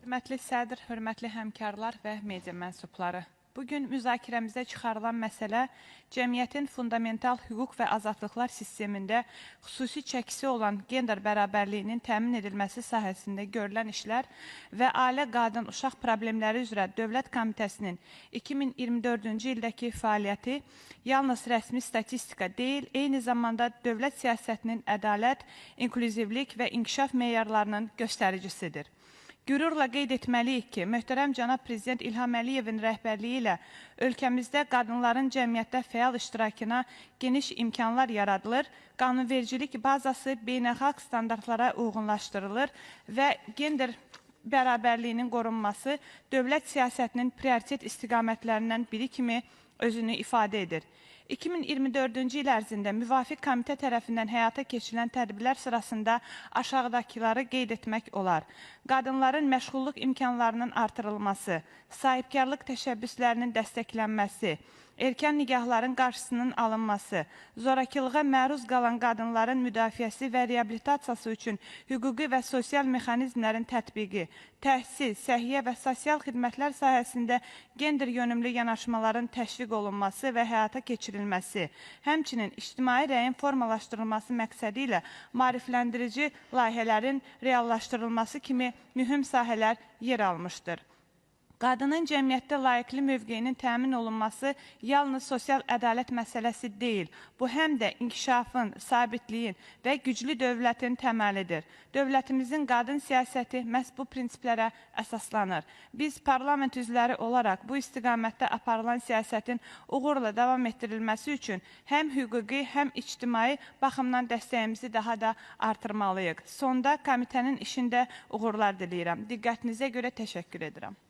Hörmətli sədr, hörmətli həmkarlar və media mənsubları. Bugün müzakirəmizə çıxarılan məsələ cəmiyyətin fundamental hüquq və azadlıqlar sistemində xüsusi çəkisi olan gender bərabərliyinin təmin edilməsi sahəsində görülən işlər və ailə, qadın, uşaq problemləri üzrə Dövlət Komitəsinin 2024-cü ildəki fəaliyyəti yalnız rəsmi statistika deyil, eyni zamanda dövlət siyasətinin ədalət, inklüzivlik və inkişaf meyarlarının göstəricisidir. Qürurla qeyd etməliyik ki, möhtərəm cənab Prezident İlham Əliyevin rəhbərliyi ilə ölkəmizdə qadınların cəmiyyətdə fəal iştirakına geniş imkanlar yaradılır, qanunvericilik bazası beynəlxalq standartlara uyğunlaşdırılır və gender bərabərliyinin qorunması dövlət siyasətinin prioritet istiqamətlərindən biri kimi özünü ifadə edir. 2024-cü il ərzində müvafiq komitə tərəfindən həyata keçirilən tədbirlər sırasında aşağıdakıları qeyd etmək olar. Qadınların məşğulluq imkanlarının artırılması, sahibkarlıq təşəbbüslərinin dəstəklənməsi, erkən nigahların qarşısının alınması, zorakılığa məruz qalan qadınların müdafiəsi və reabilitasiyası üçün hüquqi və sosial mexanizmlərin tətbiqi, təhsil, səhiyyə və sosial xidmətlər sahəsində gender yönümlü yanaşmaların təşviq olunması və həyata keçirilməsi, həmçinin ictimai rəyin formalaşdırılması məqsədi ilə maarifləndirici layihələrin reallaşdırılması kimi mühüm sahələr yer almışdır. Qadının cəmiyyətdə layiqli mövqeyinin təmin olunması yalnız sosial ədalət məsələsi deyil. Bu, həm də inkişafın, sabitliyin və güclü dövlətin təməlidir. Dövlətimizin qadın siyasəti məhz bu prinsiplərə əsaslanır. Biz parlament üzvləri olaraq bu istiqamətdə aparılan siyasətin uğurla davam etdirilməsi üçün həm hüquqi, həm ictimai baxımdan dəstəyimizi daha da artırmalıyıq. Sonda komitənin işində uğurlar diləyirəm. Diqqətinizə görə təşəkkür edirəm.